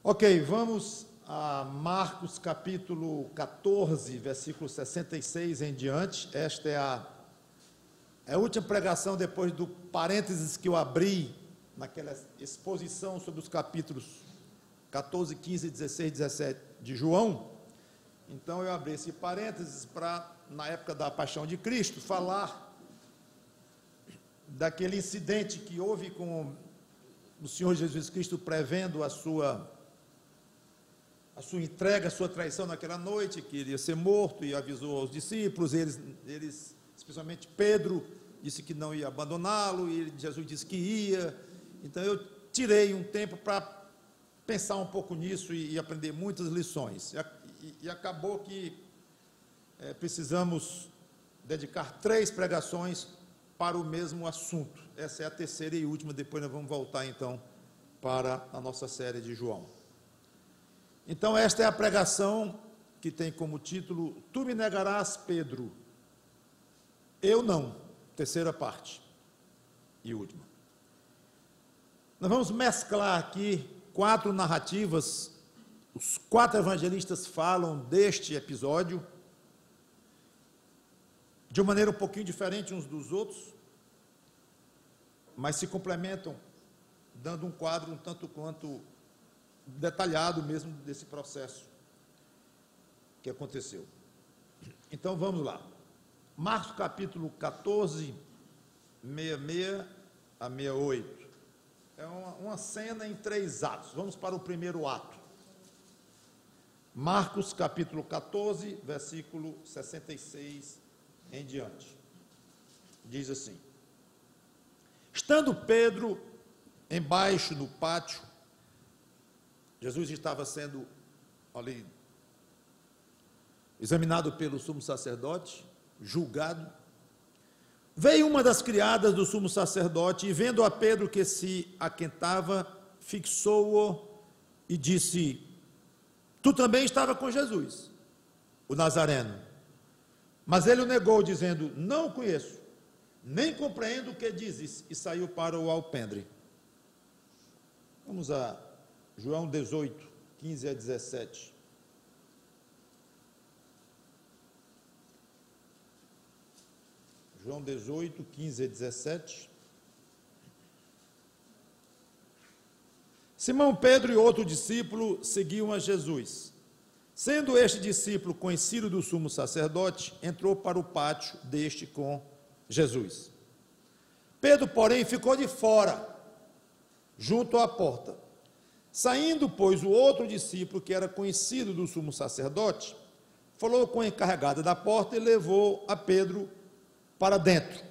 Ok, vamos a Marcos capítulo 14, versículo 66 em diante. Esta é a última pregação depois do parênteses que eu abri naquela exposição sobre os capítulos 14, 15, 16, 17 de João. Então eu abri esse parênteses para, na época da paixão de Cristo, falar daquele incidente que houve com o Senhor Jesus Cristo prevendo a sua entrega, a sua traição naquela noite, que iria ser morto, e avisou aos discípulos, eles, especialmente Pedro, disse que não ia abandoná-lo, e Jesus disse que ia. Então eu tirei um tempo para pensar um pouco nisso e aprender muitas lições, e acabou que precisamos dedicar 3 pregações para o mesmo assunto. Essa é a terceira e última, depois nós vamos voltar então para a nossa série de João. Então esta é a pregação que tem como título: Tu me negarás, Pedro? Eu não. Terceira parte e última. Nós vamos mesclar aqui 4 narrativas. Os 4 evangelistas falam deste episódio de uma maneira um pouquinho diferente uns dos outros, mas se complementam, dando um quadro um tanto quanto detalhado mesmo desse processo que aconteceu. Então vamos lá. Marcos capítulo 14, 66 a 68. É uma cena em 3 atos. Vamos para o primeiro ato. Marcos capítulo 14, versículo 66 em diante. Diz assim: Estando Pedro embaixo no pátio, Jesus estava sendo ali examinado pelo sumo sacerdote, julgado. Veio uma das criadas do sumo sacerdote e, vendo a Pedro que se aquentava, fixou-o e disse: Tu também estava com Jesus, o Nazareno. Mas ele o negou, dizendo: Não o conheço, nem compreendo o que dizes, e saiu para o alpendre. Vamos a João 18, 15 a 17. João 18, 15 a 17. Simão Pedro e outro discípulo seguiam a Jesus. Sendo este discípulo conhecido do sumo sacerdote, entrou para o pátio deste com Jesus. Pedro, porém, ficou de fora, junto à porta. Saindo, pois, o outro discípulo, que era conhecido do sumo sacerdote, falou com a encarregada da porta e levou a Pedro para dentro.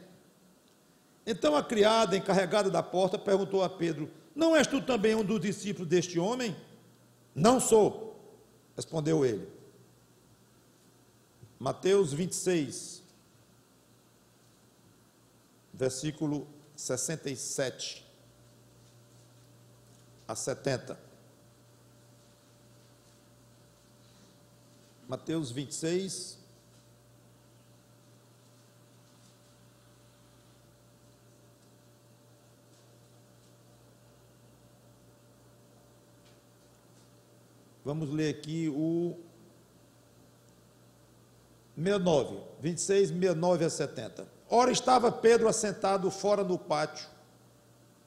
Então a criada encarregada da porta perguntou a Pedro: Não és tu também um dos discípulos deste homem? Não sou, respondeu ele. Mateus 26, versículo 67 a 70. Mateus 26, vamos ler aqui o 69, 26, 69 a 70. Ora, estava Pedro assentado fora no pátio,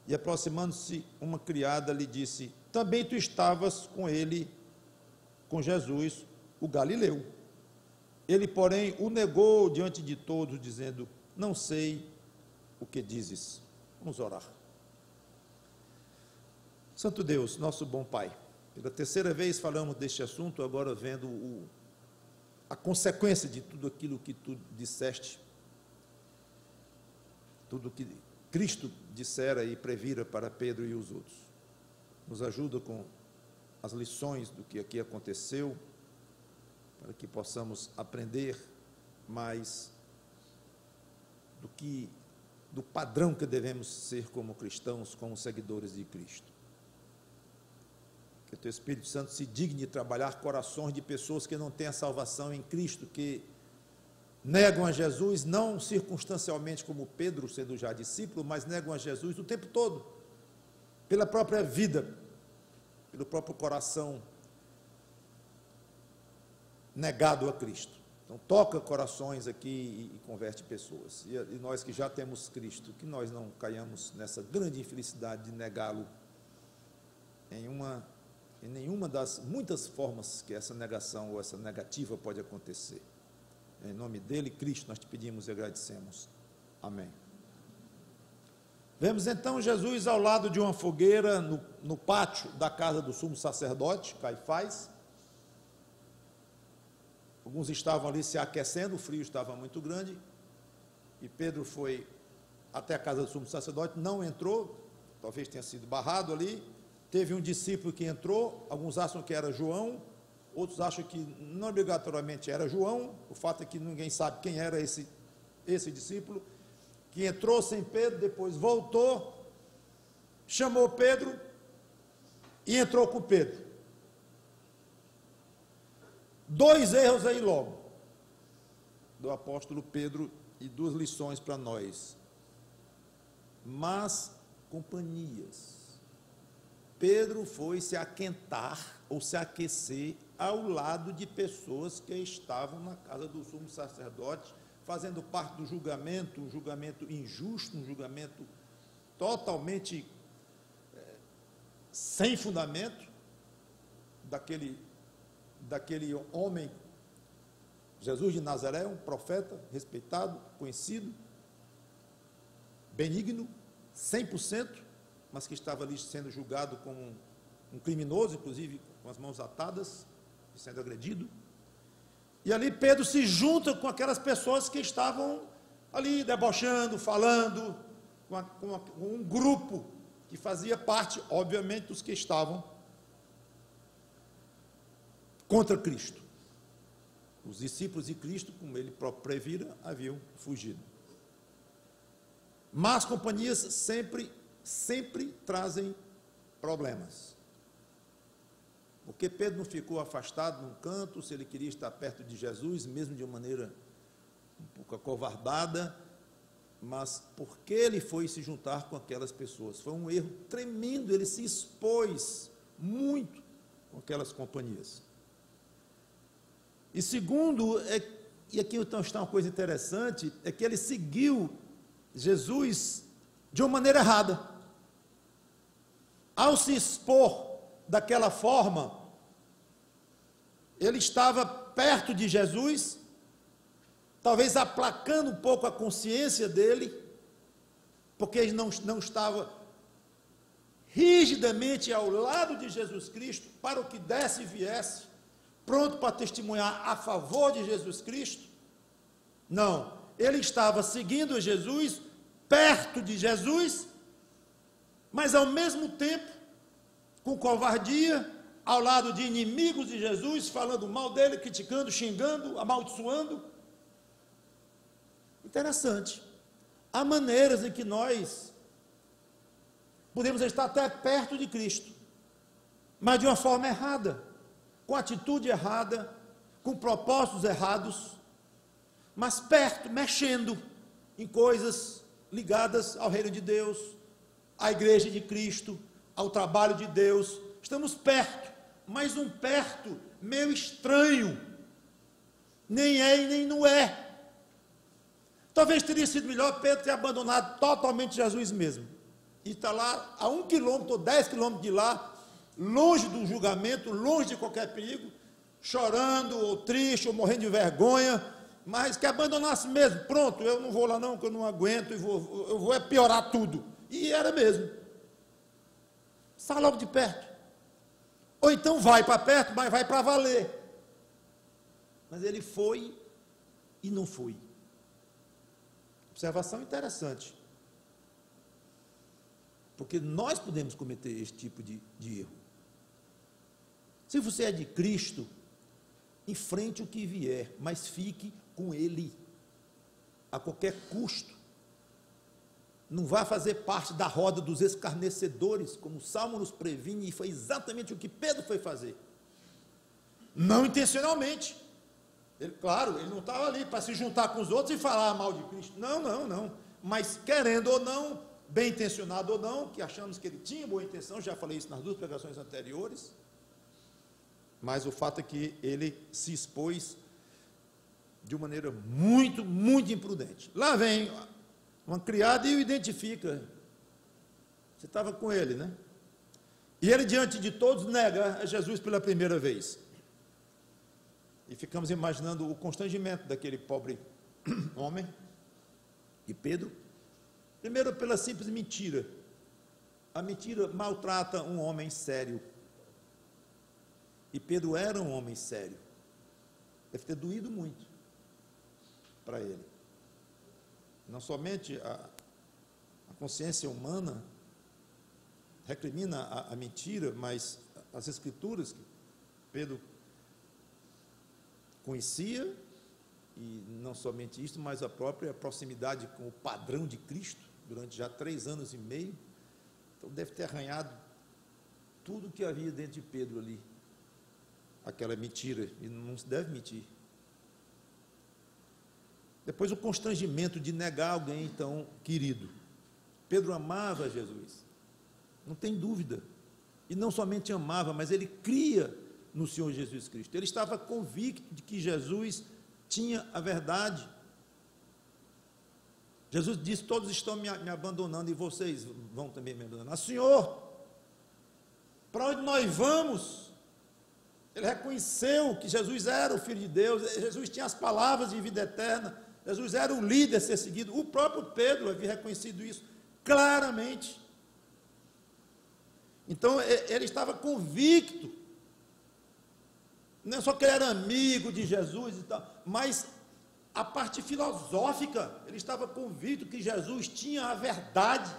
e aproximando-se uma criada lhe disse: Também tu estavas com ele, com Jesus, o Galileu. Ele, porém, o negou diante de todos, dizendo: Não sei o que dizes. Vamos orar. Santo Deus, nosso bom Pai, pela terceira vez falamos deste assunto, agora vendo a consequência de tudo aquilo que tu disseste, tudo que Cristo dissera e previra para Pedro e os outros. Nos ajuda com as lições do que aqui aconteceu, para que possamos aprender mais do padrão que devemos ser como cristãos, como seguidores de Cristo. Que o Teu Espírito Santo se digne trabalhar corações de pessoas que não têm a salvação em Cristo, que negam a Jesus, não circunstancialmente como Pedro, sendo já discípulo, mas negam a Jesus o tempo todo, pela própria vida, pelo próprio coração negado a Cristo. Então, toca corações aqui e converte pessoas. E nós que já temos Cristo, que nós não caiamos nessa grande infelicidade de negá-lo em nenhuma das muitas formas que essa negação ou essa negativa pode acontecer. Em nome dele, Cristo, nós te pedimos e agradecemos. Amém. Vemos então Jesus ao lado de uma fogueira no pátio da casa do sumo sacerdote, Caifás. Alguns estavam ali se aquecendo, o frio estava muito grande, e Pedro foi até a casa do sumo sacerdote, não entrou, talvez tenha sido barrado ali. Teve um discípulo que entrou, alguns acham que era João, outros acham que não obrigatoriamente era João, o fato é que ninguém sabe quem era esse discípulo, que entrou sem Pedro, depois voltou, chamou Pedro e entrou com Pedro. 2 erros aí logo, do apóstolo Pedro, e 2 lições para nós. Más companhias. Pedro foi se aquentar ou se aquecer ao lado de pessoas que estavam na casa do sumo sacerdote, fazendo parte do julgamento, um julgamento injusto, um julgamento totalmente sem fundamento, daquele homem, Jesus de Nazaré, um profeta respeitado, conhecido, benigno, 100%, mas que estava ali sendo julgado como um criminoso, inclusive com as mãos atadas, sendo agredido. E ali Pedro se junta com aquelas pessoas que estavam ali debochando, falando, com um grupo que fazia parte, obviamente, dos que estavam contra Cristo. Os discípulos de Cristo, como ele próprio previra, haviam fugido. Más companhias sempre trazem problemas. Porque Pedro não ficou afastado num canto, se ele queria estar perto de Jesus, mesmo de uma maneira um pouco acovardada, mas porque ele foi se juntar com aquelas pessoas. Foi um erro tremendo, ele se expôs muito com aquelas companhias. E segundo, e aqui então está uma coisa interessante, é que ele seguiu Jesus de uma maneira errada. Ao se expor daquela forma, ele estava perto de Jesus, talvez aplacando um pouco a consciência dele, porque ele não estava rigidamente ao lado de Jesus Cristo, para o que desse e viesse, pronto para testemunhar a favor de Jesus Cristo. Não, ele estava seguindo Jesus, perto de Jesus, mas ao mesmo tempo, com covardia, ao lado de inimigos de Jesus, falando mal dele, criticando, xingando, amaldiçoando. Interessante. Há maneiras em que nós podemos estar até perto de Cristo, mas de uma forma errada, com atitude errada, com propósitos errados, mas perto, mexendo em coisas ligadas ao reino de Deus, à igreja de Cristo, ao trabalho de Deus. Estamos perto, mas um perto meio estranho, nem é e nem não é. Talvez teria sido melhor Pedro ter abandonado totalmente Jesus mesmo, e está lá a 1 quilômetro ou 10 quilômetros de lá, longe do julgamento, longe de qualquer perigo, chorando, ou triste, ou morrendo de vergonha, mas que abandonasse mesmo. Pronto, eu não vou lá não, que eu não aguento, eu vou piorar tudo. E era mesmo. Sai logo de perto. Ou então vai para perto, mas vai para valer. Mas ele foi e não foi. Observação interessante. Porque nós podemos cometer esse tipo de erro. Se você é de Cristo, enfrente o que vier, mas fique com Ele, a qualquer custo. Não vá fazer parte da roda dos escarnecedores, como o Salmo nos previne, e foi exatamente o que Pedro foi fazer. Não intencionalmente. Claro, ele não estava ali para se juntar com os outros e falar mal de Cristo. Não. Mas querendo ou não, bem intencionado ou não, que achamos que ele tinha boa intenção, já falei isso nas duas pregações anteriores, mas o fato é que ele se expôs de uma maneira muito, muito imprudente. Lá vem uma criada e o identifica. Você estava com ele, né? E ele, diante de todos, nega a Jesus pela primeira vez. E ficamos imaginando o constrangimento daquele pobre homem e Pedro. Primeiro, pela simples mentira. A mentira maltrata um homem sério. E Pedro era um homem sério. Deve ter doído muito para ele. Não somente a consciência humana recrimina a mentira, mas as escrituras que Pedro conhecia, e não somente isso, mas a própria proximidade com o padrão de Cristo, durante já 3 anos e meio, então deve ter arranhado tudo que havia dentro de Pedro ali, aquela mentira, e não se deve mentir. Depois o constrangimento de negar alguém tão querido. Pedro amava Jesus, não tem dúvida, e não somente amava, mas ele cria no Senhor Jesus Cristo, ele estava convicto de que Jesus tinha a verdade. Jesus disse: todos estão me abandonando e vocês vão também me abandonar. Senhor, para onde nós vamos? Ele reconheceu que Jesus era o Filho de Deus, Jesus tinha as palavras de vida eterna, Jesus era o líder a ser seguido. O próprio Pedro havia reconhecido isso claramente. Então ele estava convicto, não é só que ele era amigo de Jesus e tal, mas a parte filosófica, ele estava convicto que Jesus tinha a verdade,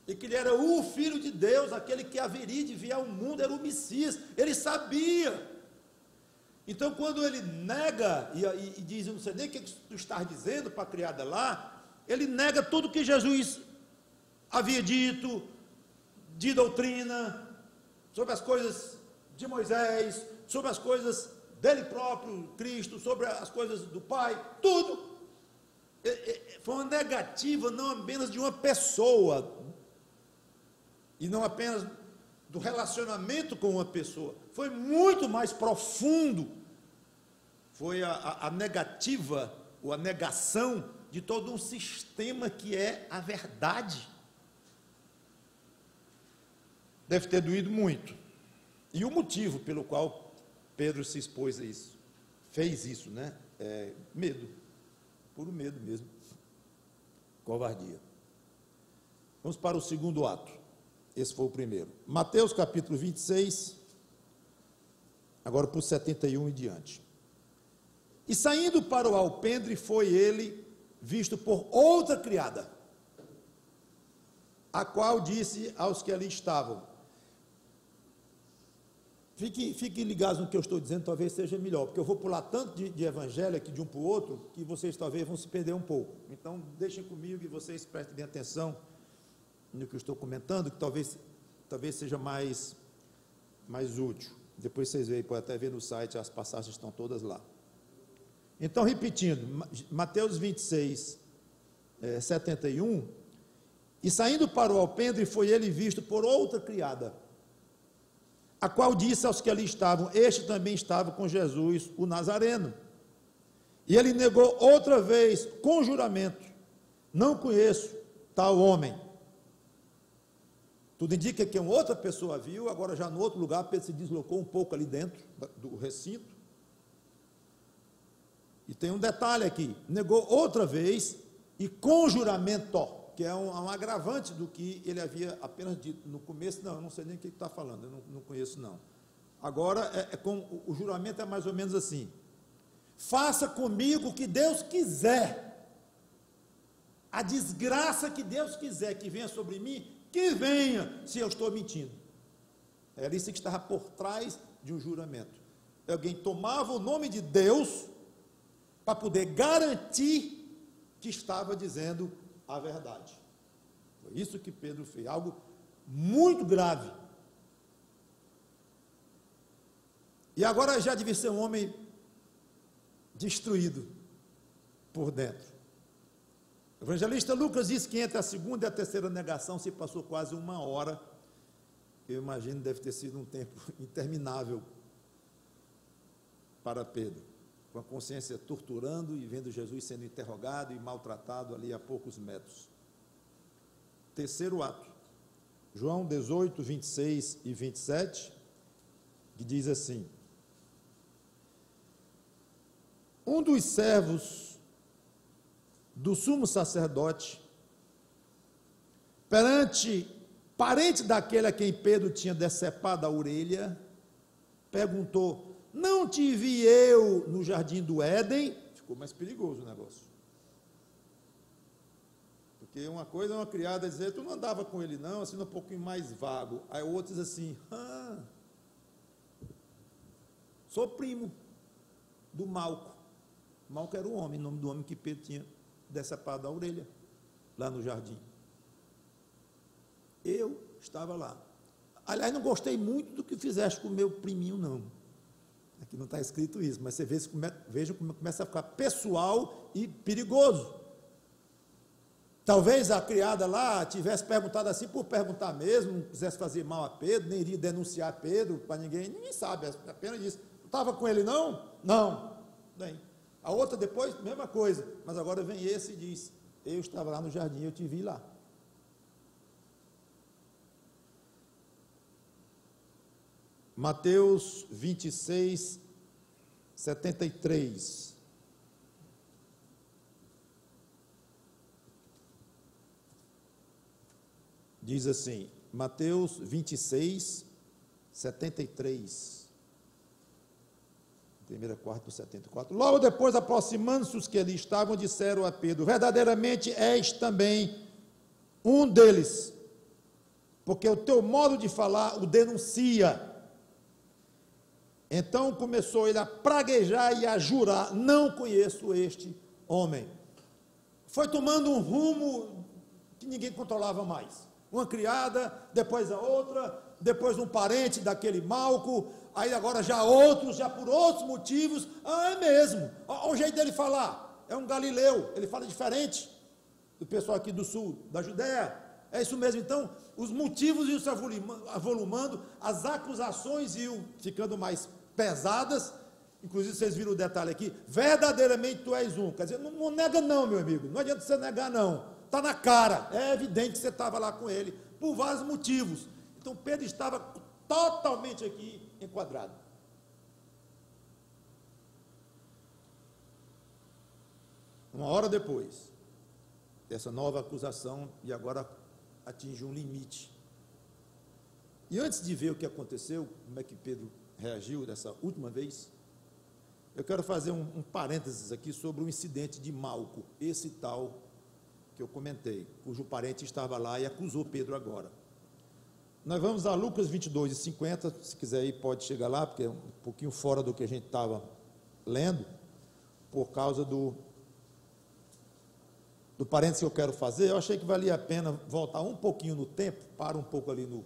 e que ele era o Filho de Deus, aquele que haveria de vir ao mundo, era o Messias, ele sabia. Então, quando ele nega, e diz: eu não sei nem o que tu estás dizendo para a criada lá, ele nega tudo que Jesus havia dito, de doutrina, sobre as coisas de Moisés, sobre as coisas dele próprio, Cristo, sobre as coisas do Pai, tudo. Foi uma negativa não apenas de uma pessoa, e não apenas do relacionamento com uma pessoa, foi muito mais profundo, foi a negativa, ou a negação de todo um sistema que é a verdade. Deve ter doído muito, e o motivo pelo qual Pedro se expôs a isso, fez isso, né? Medo, puro medo mesmo, covardia. Vamos para o segundo ato. Esse foi o primeiro. Mateus capítulo 26, agora por 71 e diante. E saindo para o alpendre, foi ele visto por outra criada, a qual disse aos que ali estavam. Fiquem ligados no que eu estou dizendo, talvez seja melhor, porque eu vou pular tanto de evangelho aqui de um para o outro, que vocês talvez vão se perder um pouco. Então, deixem comigo e vocês prestem bem atenção no que eu estou comentando, que talvez seja mais útil. Depois vocês veem, pode até ver no site, as passagens estão todas lá. Então, repetindo, Mateus 26, 71, e saindo para o alpendre, foi ele visto por outra criada, a qual disse aos que ali estavam: este também estava com Jesus, o Nazareno. E ele negou outra vez, com juramento: não conheço tal homem. Tudo indica que uma outra pessoa viu, agora já no outro lugar, Pedro se deslocou um pouco ali dentro do recinto. E tem um detalhe aqui: negou outra vez e com juramento, que é um agravante do que ele havia apenas dito no começo. Não, eu não sei nem o que está falando, eu não conheço não. Agora, o juramento é mais ou menos assim: faça comigo o que Deus quiser, a desgraça que Deus quiser que venha sobre mim, que venha, se eu estou mentindo. Era isso que estava por trás de um juramento. Alguém tomava o nome de Deus para poder garantir que estava dizendo a verdade. Foi isso que Pedro fez, algo muito grave. E agora já devia ser um homem destruído por dentro. O evangelista Lucas diz que entre a segunda e a terceira negação se passou quase 1 hora. Eu imagino que deve ter sido um tempo interminável para Pedro, com a consciência torturando e vendo Jesus sendo interrogado e maltratado ali a poucos metros. Terceiro ato, João 18, 26 e 27, que diz assim: um dos servos do sumo sacerdote, parente daquele a quem Pedro tinha decepado a orelha, perguntou: não te vi eu no jardim do Éden? Ficou mais perigoso o negócio. Porque uma coisa é uma criada dizer: tu não andava com ele não, assim um pouquinho mais vago. Aí o outro diz assim: sou primo do Malco. Malco era o homem, o nome do homem que Pedro tinha decepado a orelha, lá no jardim. Eu estava lá. Aliás, não gostei muito do que fizeste com o meu priminho, não. Aqui não está escrito isso, mas você veja como começa a ficar pessoal e perigoso. Talvez a criada lá tivesse perguntado assim por perguntar mesmo, não quisesse fazer mal a Pedro, nem iria denunciar Pedro para ninguém sabe, apenas disse: estava com ele não? Não. Bem, a outra depois, mesma coisa, mas agora vem esse e diz: eu estava lá no jardim, eu te vi lá. Mateus 26, 73. Diz assim, Mateus 26, 73. Primeira, quarta, 74. Logo depois, aproximando-se os que ali estavam, disseram a Pedro: verdadeiramente és também um deles, porque o teu modo de falar o denuncia. Então começou ele a praguejar e a jurar: não conheço este homem. Foi tomando um rumo que ninguém controlava mais. Uma criada, depois a outra, depois um parente daquele Malco, aí agora já outros, já por outros motivos. É mesmo, olha o jeito dele falar, é um galileu, ele fala diferente do pessoal aqui do sul, da Judéia. É isso mesmo. Então, os motivos iam se avolumando, as acusações iam ficando mais pesadas. Inclusive, vocês viram o detalhe aqui: verdadeiramente tu és um. Quer dizer, não nega não, meu amigo, não adianta você negar não, está na cara, é evidente que você estava lá com ele, por vários motivos. Então, Pedro estava totalmente aqui enquadrado. Uma hora depois dessa nova acusação, e agora atinge um limite. E antes de ver o que aconteceu, como é que Pedro reagiu dessa última vez, eu quero fazer um parênteses aqui sobre o incidente de Malco, esse tal que eu comentei, cujo parente estava lá e acusou Pedro agora. Nós vamos a Lucas 22, 50, se quiser ir pode chegar lá, porque é um pouquinho fora do que a gente estava lendo, por causa do parênteses que eu quero fazer. Eu achei que valia a pena voltar um pouquinho no tempo, para um pouco ali no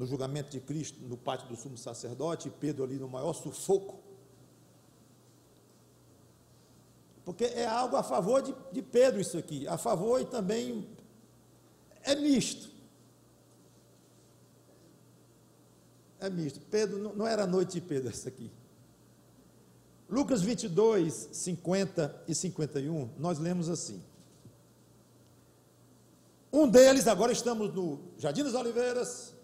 julgamento de Cristo, no pátio do sumo sacerdote, e Pedro ali no maior sufoco, porque é algo a favor de Pedro isso aqui, a favor, e também é misto. É misto. Pedro, não era a noite de Pedro essa aqui. Lucas 22, 50 e 51, nós lemos assim: um deles, agora estamos no Jardim das Oliveiras,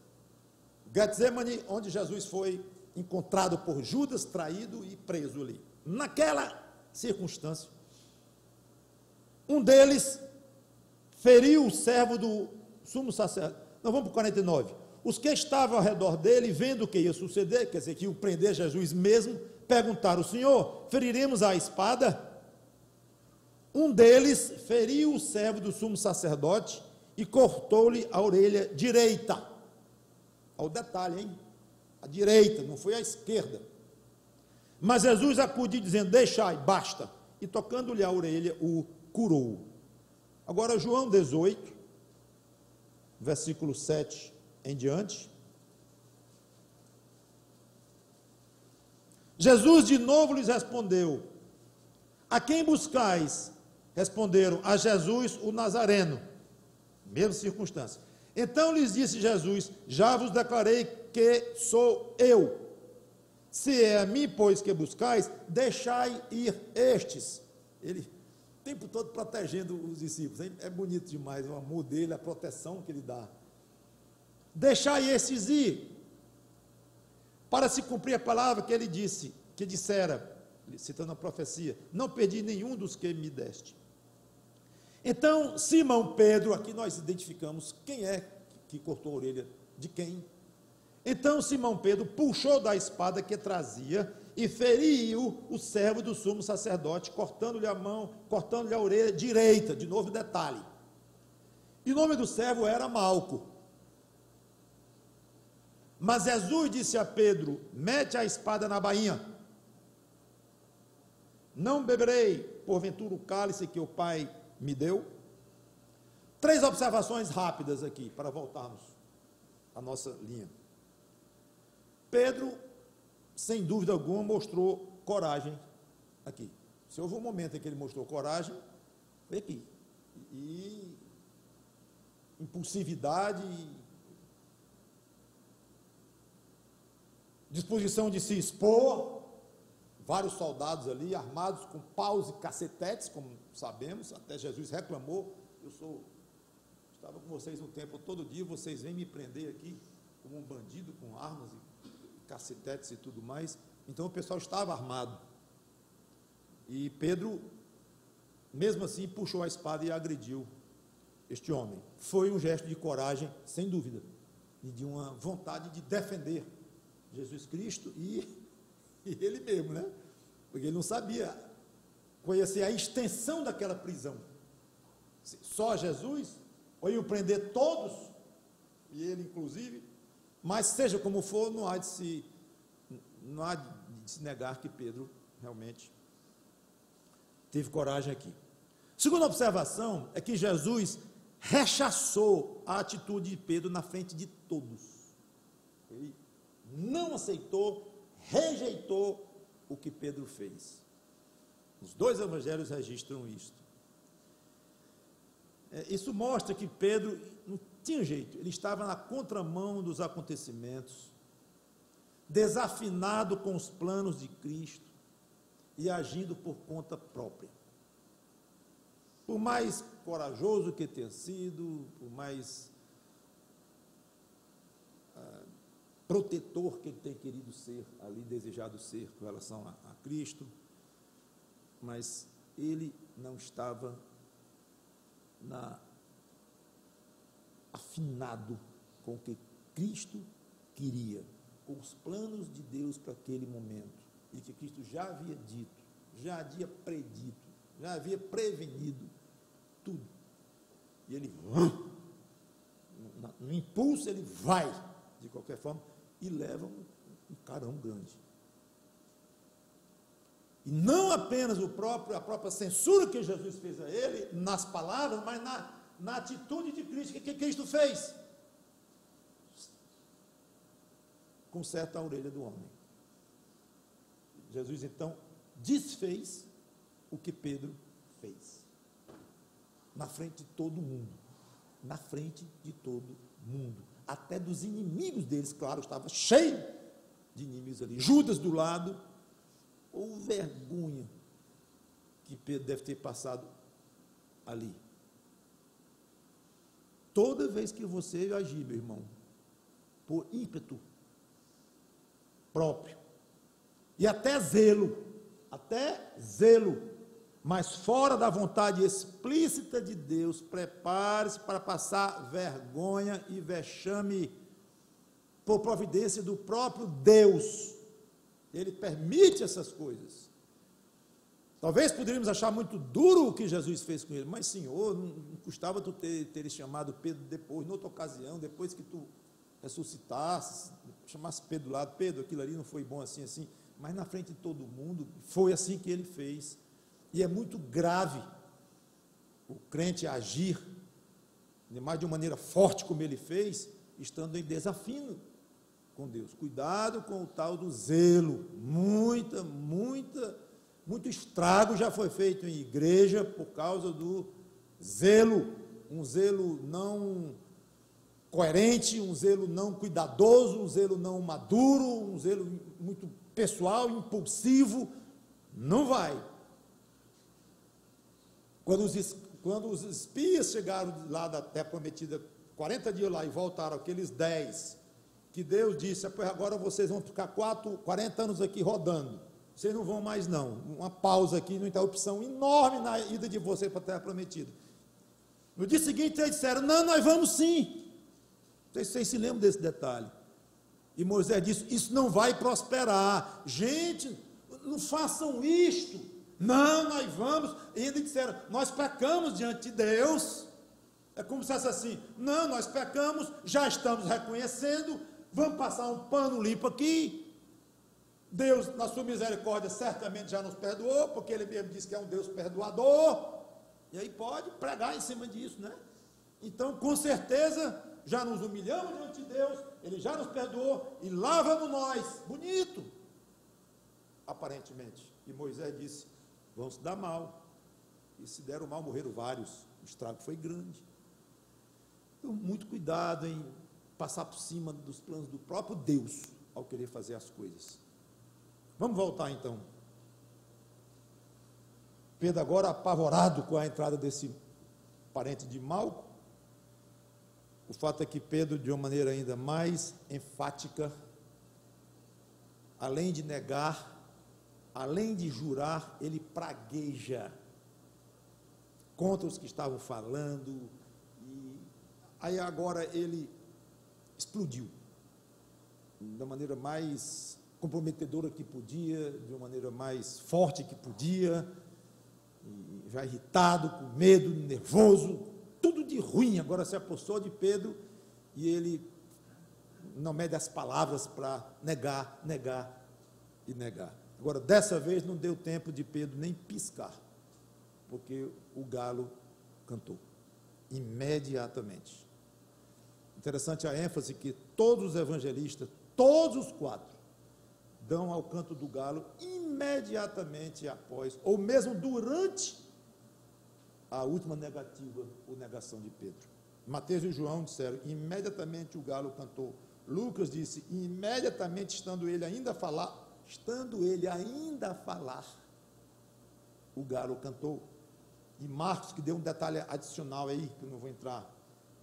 Getsemane, onde Jesus foi encontrado por Judas, traído e preso ali. Naquela circunstância, um deles feriu o servo do sumo sacerdote. Nós vamos para o 49. Os que estavam ao redor dele, vendo o que ia suceder, quer dizer, que iam prender Jesus mesmo, perguntaram: Senhor, feriremos a espada? Um deles feriu o servo do sumo sacerdote e cortou-lhe a orelha direita. Olha o detalhe, hein? A direita, não foi a esquerda. Mas Jesus acudiu dizendo: deixai, basta. E tocando-lhe a orelha, o curou. Agora, João 18, versículo 7 em diante. Jesus de novo lhes respondeu: a quem buscais? Responderam: a Jesus o Nazareno. Mesma circunstância. Então lhes disse Jesus: já vos declarei que sou eu. Se é a mim, pois, que buscais, deixai ir estes. Ele o tempo todo protegendo os discípulos. É bonito demais o amor dele, a proteção que ele dá. Deixai estes ir, para se cumprir a palavra que ele disse, que dissera, citando a profecia: não perdi nenhum dos que me deste. Então, Simão Pedro, aqui nós identificamos quem é que cortou a orelha de quem. Então, Simão Pedro puxou da espada que trazia e feriu o servo do sumo sacerdote, cortando-lhe a mão, cortando-lhe a orelha direita, de novo detalhe. E o nome do servo era Malco. Mas Jesus disse a Pedro: mete a espada na bainha. Não beberei, porventura, o cálice que o Pai me deu? 3 observações rápidas aqui, para voltarmos à nossa linha. Pedro, sem dúvida alguma, mostrou coragem aqui. Se houve um momento em que ele mostrou coragem, foi aqui. E impulsividade, disposição de se expor, vários soldados ali, armados com paus e cacetetes, como sabemos, até Jesus reclamou: estava com vocês no templo todo dia, vocês vêm me prender aqui como um bandido, com armas e cacetetes e tudo mais. Então o pessoal estava armado, e Pedro, mesmo assim, puxou a espada e agrediu este homem. Foi um gesto de coragem, sem dúvida, e de uma vontade de defender Jesus Cristo e ele mesmo, né? Porque ele não sabia conhecer a extensão daquela prisão. Só Jesus, ou iam prender todos, e ele inclusive. Mas seja como for, não há de se negar que Pedro realmente teve coragem aqui. Segunda observação é que Jesus rechaçou a atitude de Pedro na frente de todos. Ele não aceitou, rejeitou o que Pedro fez. Os 2 evangelhos registram isto. Isso mostra que Pedro não tinha jeito, ele estava na contramão dos acontecimentos, desafinado com os planos de Cristo e agindo por conta própria. Por mais corajoso que tenha sido, por mais protetor que ele tenha querido ser ali, desejado ser com relação a Cristo, mas ele não estava afinado com o que Cristo queria, com os planos de Deus para aquele momento, e que Cristo já havia dito, já havia predito, já havia prevenido tudo. E ele, no impulso, ele vai, de qualquer forma, e leva um carão grande. E não apenas a própria censura que Jesus fez a ele, nas palavras, mas na atitude de Cristo. O que Cristo fez? Conserta a orelha do homem. Jesus, então, desfez o que Pedro fez. Na frente de todo mundo. Na frente de todo mundo. Até dos inimigos deles, claro, estava cheio de inimigos ali. Judas do lado. Ou vergonha que Pedro deve ter passado ali. Toda vez que você agir, meu irmão, por ímpeto próprio, e até zelo, mas fora da vontade explícita de Deus, prepare-se para passar vergonha e vexame por providência do próprio Deus. Ele permite essas coisas. Talvez poderíamos achar muito duro o que Jesus fez com ele, mas Senhor, não custava tu teres chamado Pedro depois, noutra ocasião, depois que tu ressuscitasse, chamasse Pedro do lado: Pedro, aquilo ali não foi bom assim, mas na frente de todo mundo, foi assim que ele fez. E é muito grave o crente agir, mais de uma maneira forte como ele fez, estando em desafio com Deus. Cuidado com o tal do zelo, muita Muito estrago já foi feito em igreja por causa do zelo, um zelo não coerente, um zelo não cuidadoso, um zelo não maduro, um zelo muito pessoal, impulsivo. Não vai. Quando os espias chegaram lá da terra prometida, 40 dias lá, e voltaram aqueles 10, que Deus disse: pois agora vocês vão ficar 40 anos aqui rodando, vocês não vão mais não, uma pausa aqui, uma interrupção enorme na ida de vocês para a terra prometida. No dia seguinte eles disseram: não, nós vamos sim. Vocês se lembram desse detalhe? E Moisés disse: isso não vai prosperar, gente, não façam isto. Não, nós vamos. E ainda disseram: nós pecamos diante de Deus. É como se fosse assim: não, nós pecamos, já estamos reconhecendo, vamos passar um pano limpo aqui. Deus, na sua misericórdia, certamente já nos perdoou, porque Ele mesmo disse que é um Deus perdoador. E aí pode pregar em cima disso, né? Então, com certeza, já nos humilhamos diante de Deus, Ele já nos perdoou, e lá vamos nós. Bonito, aparentemente. E Moisés disse: vão se dar mal. E se deram mal, morreram vários. O estrago foi grande. Então, muito cuidado em passar por cima dos planos do próprio Deus ao querer fazer as coisas. Vamos voltar então. Pedro agora apavorado com a entrada desse parente de Malco. O fato é que Pedro, de uma maneira ainda mais enfática, além de negar, além de jurar, ele pragueja contra os que estavam falando, e aí agora ele explodiu, da maneira mais comprometedora que podia, de uma maneira mais forte que podia, já irritado, com medo, nervoso, tudo de ruim, agora se apossou de Pedro, e ele não mede as palavras para negar e negar. Agora, dessa vez não deu tempo de Pedro nem piscar, porque o galo cantou, imediatamente. Interessante a ênfase que todos os evangelistas, todos os 4, dão ao canto do galo imediatamente após, ou mesmo durante a última negativa ou negação de Pedro. Mateus e João disseram: imediatamente o galo cantou. Lucas disse: imediatamente estando ele ainda a falar, o galo cantou. E Marcos, que deu um detalhe adicional aí, que eu não vou entrar.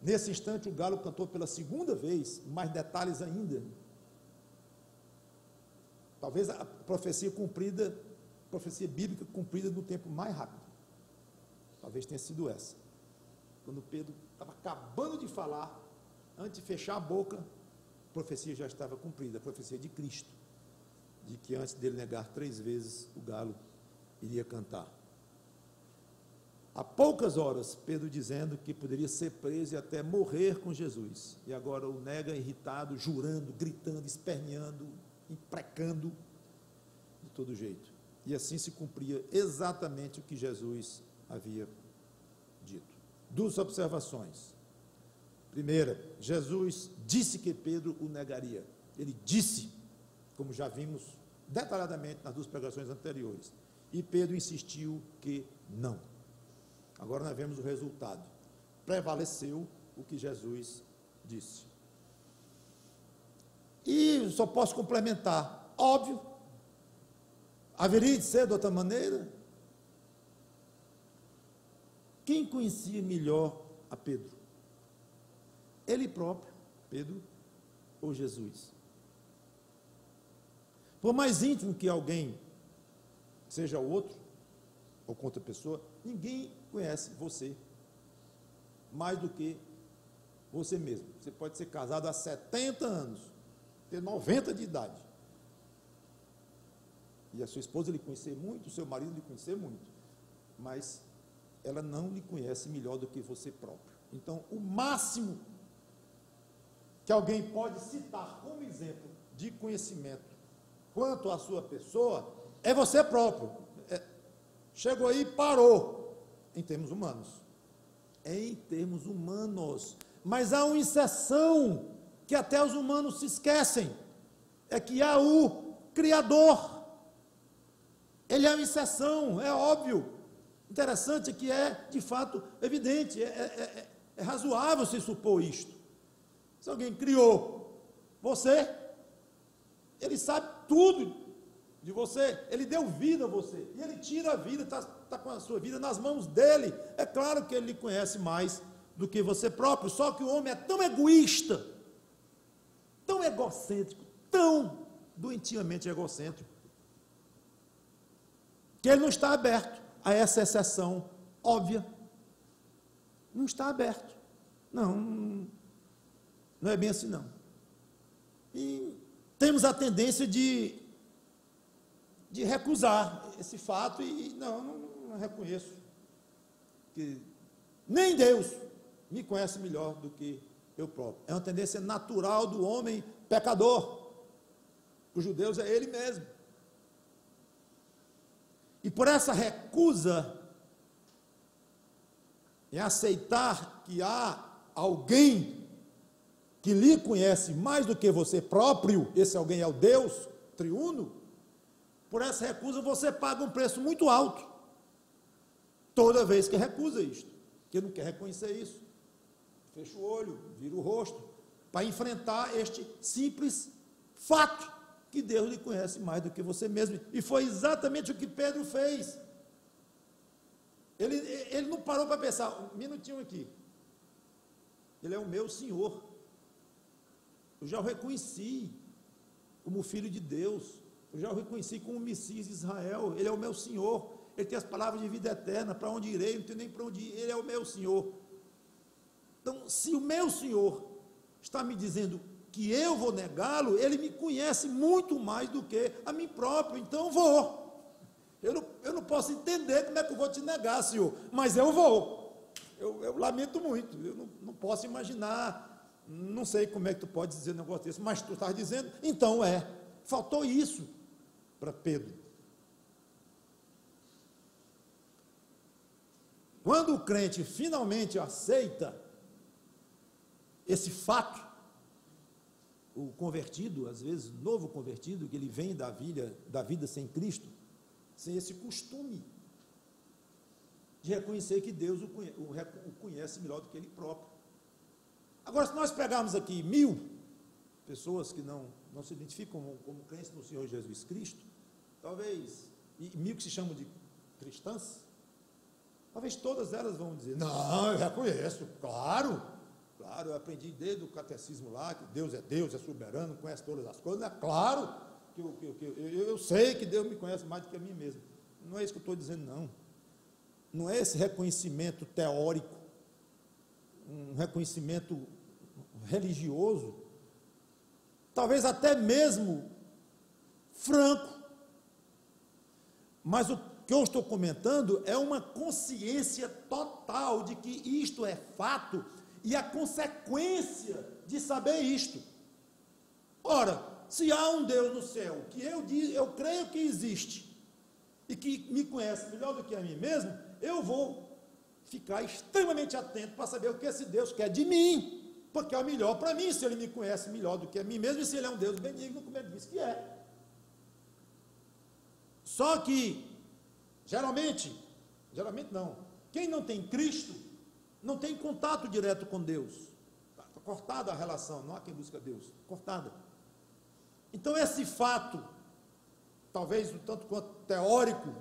Nesse instante o galo cantou pela segunda vez, mais detalhes ainda. Talvez a profecia bíblica cumprida no tempo mais rápido. Talvez tenha sido essa. Quando Pedro estava acabando de falar, antes de fechar a boca, a profecia já estava cumprida, a profecia de Cristo, de que antes dele negar 3 vezes, o galo iria cantar. Há poucas horas, Pedro dizendo que poderia ser preso e até morrer com Jesus, e agora o nega irritado, jurando, gritando, esperneando, imprecando, de todo jeito. E assim se cumpria exatamente o que Jesus havia dito. 2 observações. Primeira, Jesus disse que Pedro o negaria. Ele disse, como já vimos detalhadamente nas 2 pregações anteriores. E Pedro insistiu que não. Agora nós vemos o resultado. Prevaleceu o que Jesus disse. E só posso complementar. Óbvio, haveria de ser de outra maneira. Quem conhecia melhor a Pedro? Ele próprio, Pedro, ou Jesus? Por mais íntimo que alguém seja o outro, ou com outra pessoa, ninguém conhece você mais do que você mesmo. Você pode ser casado há 70 anos, ter 90 de idade, e a sua esposa lhe conhecer muito, o seu marido lhe conhecer muito, mas ela não lhe conhece melhor do que você próprio. Então, o máximo que alguém pode citar como exemplo de conhecimento quanto à sua pessoa é você próprio. Chegou aí e parou, em termos humanos. Em termos humanos. Mas há uma exceção que até os humanos se esquecem, é que há o Criador. Ele é uma exceção, é óbvio. Interessante que é, de fato, evidente, é razoável se supor isto. Se alguém criou você, ele sabe tudo de você, ele deu vida a você, e ele tira a vida, está com a sua vida nas mãos dele. É claro que ele lhe conhece mais do que você próprio, só que o homem é tão egoísta, tão egocêntrico, tão doentiamente egocêntrico, que ele não está aberto a essa exceção óbvia. Não está aberto. Não é bem assim, não. E temos a tendência de recusar esse fato e não reconheço que nem Deus me conhece melhor do que eu próprio. É uma tendência natural do homem pecador. Os judeus é ele mesmo. E por essa recusa em aceitar que há alguém que lhe conhece mais do que você próprio, esse alguém é o Deus triuno, por essa recusa você paga um preço muito alto, toda vez que recusa isto, que não quer reconhecer isso, fecha o olho, vira o rosto, para enfrentar este simples fato, que Deus lhe conhece mais do que você mesmo, e foi exatamente o que Pedro fez. Ele não parou para pensar, um minutinho aqui, ele é o meu Senhor, eu já o reconheci como filho de Deus, eu já o reconheci como o Messias de Israel, ele é o meu Senhor, ele tem as palavras de vida eterna, para onde irei, não tenho nem para onde ir, ele é o meu Senhor. Então, se o meu Senhor está me dizendo que eu vou negá-lo, ele me conhece muito mais do que a mim próprio, então eu vou. Eu não posso entender como é que eu vou te negar, Senhor, mas eu vou. Eu lamento muito, eu não posso imaginar, não sei como é que tu pode dizer um negócio desse, mas tu estás dizendo, então faltou isso para Pedro. Quando o crente finalmente aceita esse fato, o convertido, às vezes novo convertido, que ele vem da vida sem Cristo, sem esse costume de reconhecer que Deus o conhece melhor do que ele próprio. Agora, se nós pegarmos aqui 1000 pessoas que não se identificam como crentes no Senhor Jesus Cristo, talvez, e 1000 que se chamam de cristãs, talvez todas elas vão dizer, não, eu reconheço, claro, eu aprendi desde o catecismo lá, que Deus, é soberano, conhece todas as coisas, é claro que eu sei que Deus me conhece mais do que a mim mesmo. Não é isso que eu estou dizendo, não. Não é esse reconhecimento teórico, um reconhecimento religioso, talvez até mesmo franco, mas o que eu estou comentando é uma consciência total de que isto é fato e a consequência de saber isto. Ora, se há um Deus no céu, que eu creio que existe, e que me conhece melhor do que a mim mesmo, eu vou ficar extremamente atento para saber o que esse Deus quer de mim, porque é o melhor para mim, se ele me conhece melhor do que a mim mesmo, e se ele é um Deus benigno, como ele diz que é. Só que, geralmente não, quem não tem Cristo, não tem contato direto com Deus, está cortada a relação, não há quem busca Deus, cortada. Então esse fato, talvez um tanto quanto teórico,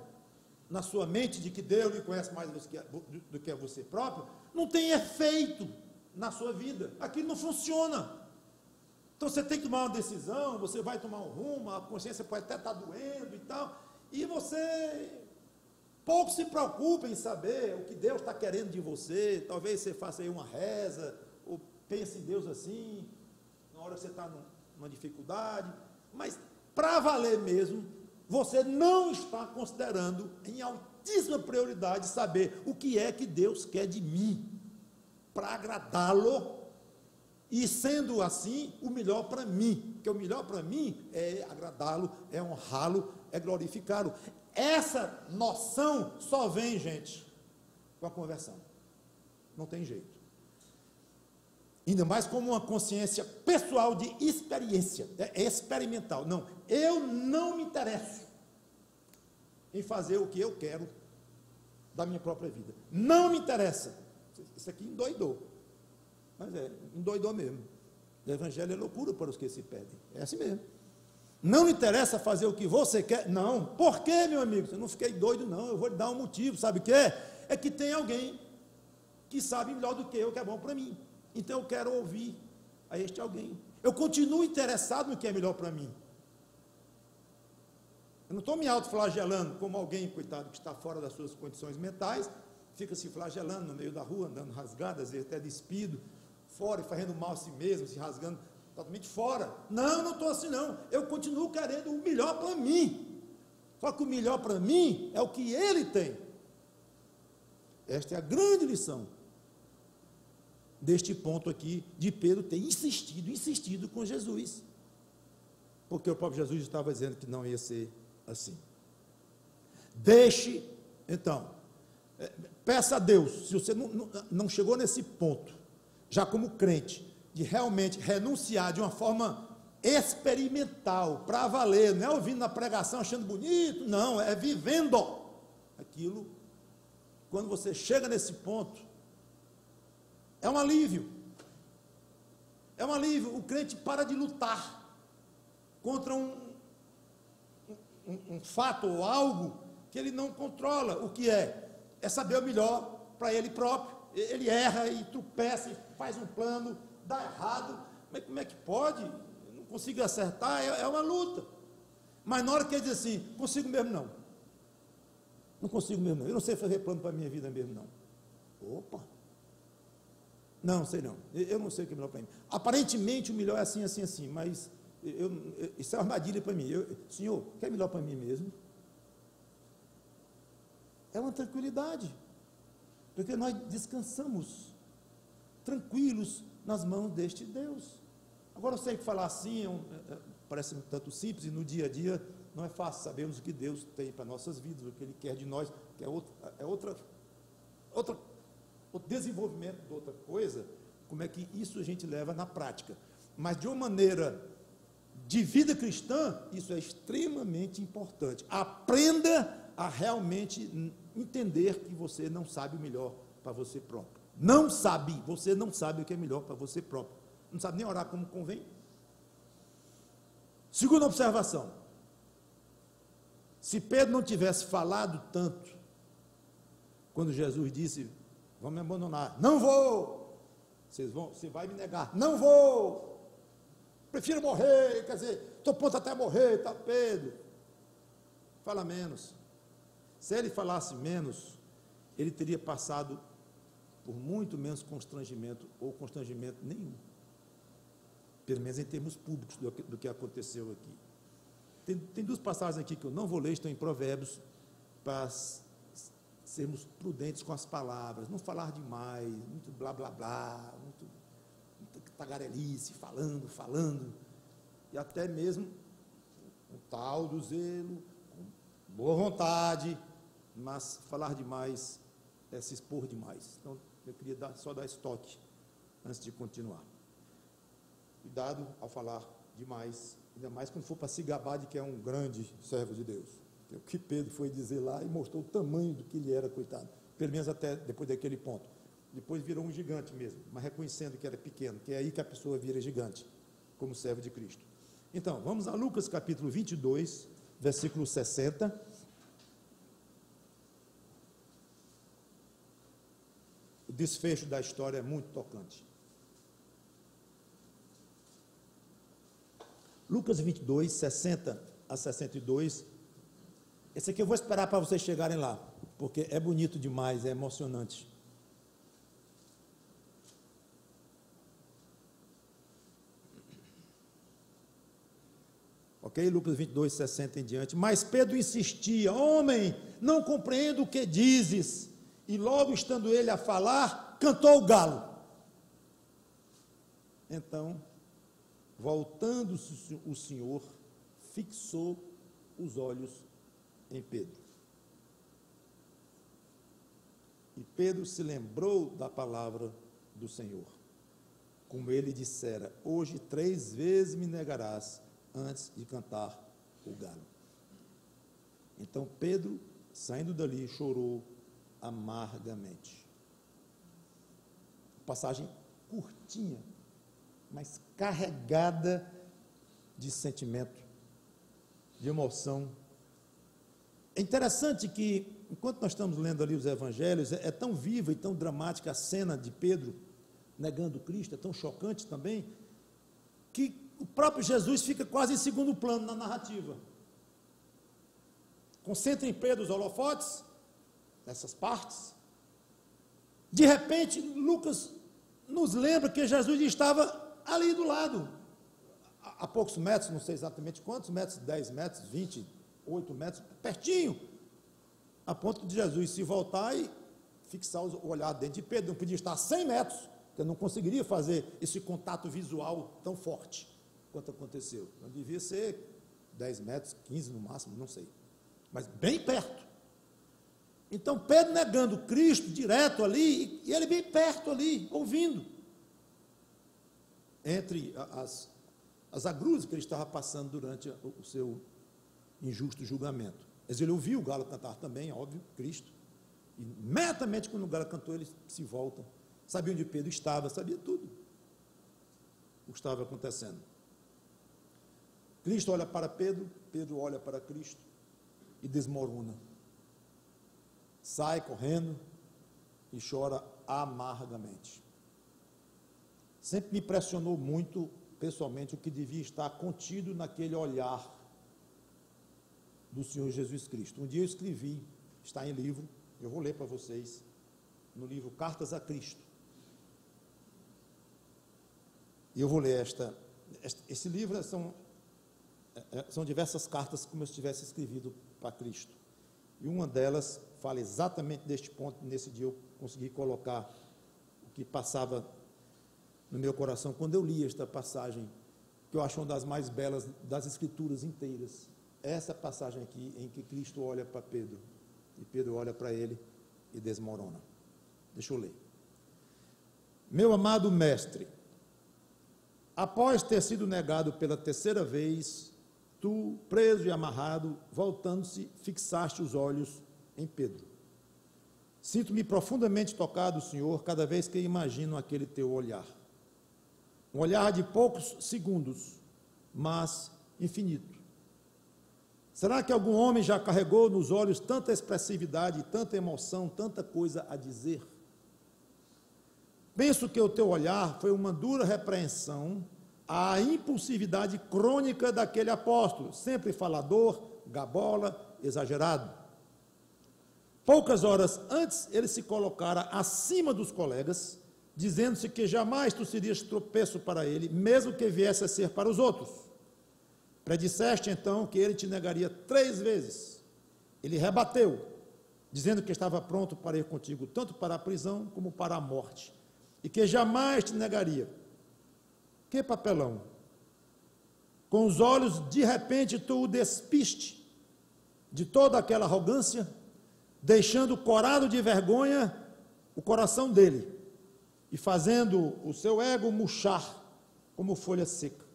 na sua mente, de que Deus lhe conhece mais do que você próprio, não tem efeito na sua vida, aquilo não funciona. Então você tem que tomar uma decisão, você vai tomar um rumo, a consciência pode até estar doendo e tal, e você pouco se preocupa em saber o que Deus está querendo de você. Talvez você faça aí uma reza, ou pense em Deus assim, na hora que você está numa dificuldade, mas para valer mesmo, você não está considerando em altíssima prioridade saber o que é que Deus quer de mim, para agradá-lo, e sendo assim, o melhor para mim, porque o melhor para mim é agradá-lo, é honrá-lo, é glorificá-lo. Essa noção só vem, gente, com a conversão. Não tem jeito. Ainda mais como uma consciência pessoal de experiência, experimental. Não, eu não me interesso em fazer o que eu quero da minha própria vida. Não me interessa. Isso aqui endoidou. Mas endoidou mesmo. O evangelho é loucura para os que se perdem. É assim mesmo. Não me interessa fazer o que você quer. Não. Por quê, meu amigo? Eu não fiquei doido, não. Eu vou lhe dar um motivo. Sabe o que é? É que tem alguém que sabe melhor do que eu, que é bom para mim. Então eu quero ouvir a este alguém. Eu continuo interessado no que é melhor para mim. Eu não estou me autoflagelando como alguém, coitado, que está fora das suas condições mentais, fica se flagelando no meio da rua, andando rasgado, às vezes até despido, fora e fazendo mal a si mesmo, se rasgando totalmente fora. Não, não estou assim não. Eu continuo querendo o melhor para mim. Só que o melhor para mim é o que ele tem. Esta é a grande lição deste ponto aqui, de Pedro ter insistido com Jesus. Porque o próprio Jesus estava dizendo que não ia ser assim. Deixe, então, peça a Deus, se você não chegou nesse ponto, já como crente, de realmente renunciar de uma forma experimental, para valer, não é ouvindo na pregação achando bonito, não, é vivendo aquilo. Quando você chega nesse ponto, é um alívio. É um alívio. O crente para de lutar contra um fato ou algo que ele não controla. O que é? É saber o melhor para ele próprio. Ele erra e tropeça, e faz um plano, dá errado. Mas como é que pode? Eu não consigo acertar. É uma luta. Mas na hora que ele diz assim, consigo mesmo não. Não consigo mesmo não. Eu não sei fazer plano para a minha vida mesmo não. Opa! Não, sei não. Eu não sei o que é melhor para mim. Aparentemente o melhor é assim, assim, assim, mas isso é uma armadilha para mim. Senhor, o que é melhor para mim mesmo? É uma tranquilidade, porque nós descansamos tranquilos nas mãos deste Deus. Agora eu sei que falar assim parece um tanto simples, e no dia a dia não é fácil. Sabemos o que Deus tem para nossas vidas, o que Ele quer de nós, que é outro desenvolvimento de outra coisa, como é que isso a gente leva na prática. Mas de uma maneira de vida cristã, isso é extremamente importante. Aprenda a realmente entender que você não sabe o melhor para você próprio. Não sabe, você não sabe o que é melhor para você próprio. Não sabe nem orar como convém. Segunda observação. Se Pedro não tivesse falado tanto, quando Jesus disse, vão me abandonar, não vou, você vai me negar, não vou, prefiro morrer, quer dizer, estou pronto até morrer, tá, Pedro, fala menos. Se ele falasse menos, ele teria passado por muito menos constrangimento, ou constrangimento nenhum, pelo menos em termos públicos do que aconteceu aqui. Tem duas passagens aqui que eu não vou ler, estão em Provérbios, para sermos prudentes com as palavras, não falar demais, muito blá blá blá, muito tagarelice, falando, e até mesmo um tal do zelo, com boa vontade, mas falar demais é se expor demais. Então, eu queria só dar estoque antes de continuar. Cuidado ao falar demais, ainda mais quando for para se gabar de que é um grande servo de Deus. O que Pedro foi dizer lá e mostrou o tamanho do que ele era, coitado, pelo menos até depois daquele ponto. Depois virou um gigante mesmo, mas reconhecendo que era pequeno, que é aí que a pessoa vira gigante, como servo de Cristo. Então, vamos a Lucas capítulo 22, versículo 60. O desfecho da história é muito tocante. Lucas 22, 60 a 62. Esse aqui eu vou esperar para vocês chegarem lá, porque é bonito demais, é emocionante. Ok? Lucas 22, 60 em diante. Mas Pedro insistia, homem, não compreendo o que dizes. E logo estando ele a falar, cantou o galo. Então, voltando-se o Senhor, fixou os olhos em Pedro. E Pedro se lembrou da palavra do Senhor, como ele dissera, hoje 3 vezes me negarás antes de cantar o galo. Então Pedro, saindo dali, chorou amargamente. Passagem curtinha, mas carregada de sentimento, de emoção. É interessante que, enquanto nós estamos lendo ali os evangelhos, é tão viva e tão dramática a cena de Pedro negando Cristo, é tão chocante também, que o próprio Jesus fica quase em segundo plano na narrativa. Concentra em Pedro os holofotes, nessas partes. De repente, Lucas nos lembra que Jesus estava ali do lado, a poucos metros, não sei exatamente quantos metros, 10 metros, 28 metros, pertinho, a ponto de Jesus se voltar e fixar o olhar dentro de Pedro. Não podia estar a 100 metros, porque não conseguiria fazer esse contato visual tão forte quanto aconteceu. Não devia ser 10 metros, 15 no máximo, não sei, mas bem perto. Então Pedro negando Cristo direto ali, e ele bem perto ali, ouvindo, entre as agruras que ele estava passando durante o seu injusto julgamento. Mas ele ouviu o galo cantar também, óbvio, Cristo, e imediatamente quando o galo cantou, ele se volta, sabia onde Pedro estava, sabia tudo o que estava acontecendo. Cristo olha para Pedro, Pedro olha para Cristo e desmorona. Sai correndo e chora amargamente. Sempre me impressionou muito, pessoalmente, o que devia estar contido naquele olhar do Senhor Jesus Cristo. Um dia eu escrevi, está em livro, eu vou ler para vocês, no livro Cartas a Cristo. E eu vou ler esse livro, são diversas cartas como eu tivesse escrevido para Cristo. E uma delas fala exatamente deste ponto. Nesse dia eu consegui colocar o que passava no meu coração quando eu li esta passagem, que eu acho uma das mais belas das Escrituras inteiras. Essa passagem aqui, em que Cristo olha para Pedro, e Pedro olha para ele e desmorona. Deixa eu ler. Meu amado mestre, após ter sido negado pela terceira vez, tu, preso e amarrado, voltando-se, fixaste os olhos em Pedro. Sinto-me profundamente tocado, Senhor, cada vez que imagino aquele teu olhar. Um olhar de poucos segundos, mas infinito. Será que algum homem já carregou nos olhos tanta expressividade, tanta emoção, tanta coisa a dizer? Penso que o teu olhar foi uma dura repreensão à impulsividade crônica daquele apóstolo, sempre falador, gabola, exagerado. Poucas horas antes, ele se colocara acima dos colegas, dizendo-se que jamais tu serias tropeço para ele, mesmo que viesse a ser para os outros. Predisseste então que ele te negaria 3 vezes. Ele rebateu, dizendo que estava pronto para ir contigo, tanto para a prisão como para a morte, e que jamais te negaria. Que papelão! Com os olhos, de repente, tu o despiste de toda aquela arrogância, deixando corado de vergonha o coração dele e fazendo o seu ego murchar como folha seca.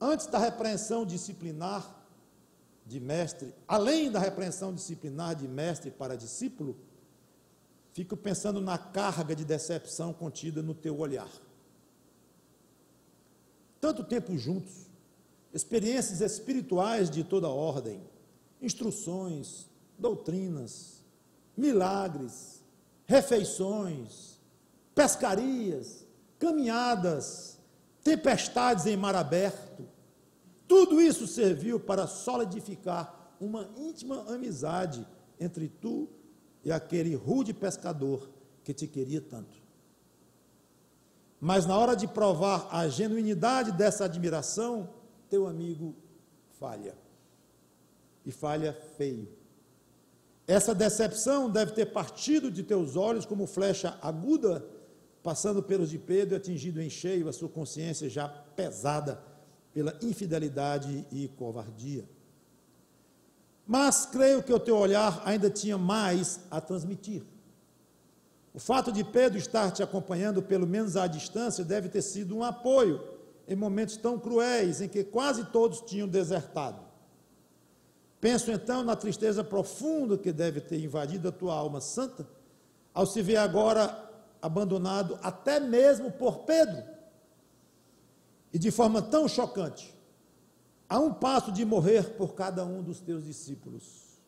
Antes da repreensão disciplinar de mestre, além da repreensão disciplinar de mestre para discípulo, fico pensando na carga de decepção contida no teu olhar. Tanto tempo juntos, experiências espirituais de toda ordem, instruções, doutrinas, milagres, refeições, pescarias, caminhadas, tempestades em mar aberto, tudo isso serviu para solidificar uma íntima amizade entre tu e aquele rude pescador que te queria tanto. Mas na hora de provar a genuinidade dessa admiração, teu amigo falha. E falha feio. Essa decepção deve ter partido de teus olhos como flecha aguda, passando pelos de Pedro e atingido em cheio a sua consciência já pesada pela infidelidade e covardia. Mas creio que o teu olhar ainda tinha mais a transmitir. O fato de Pedro estar te acompanhando, pelo menos à distância, deve ter sido um apoio em momentos tão cruéis em que quase todos tinham desertado. Penso então na tristeza profunda que deve ter invadido a tua alma santa, ao se ver agora abandonado até mesmo por Pedro, e de forma tão chocante, a um passo de morrer por cada um dos teus discípulos.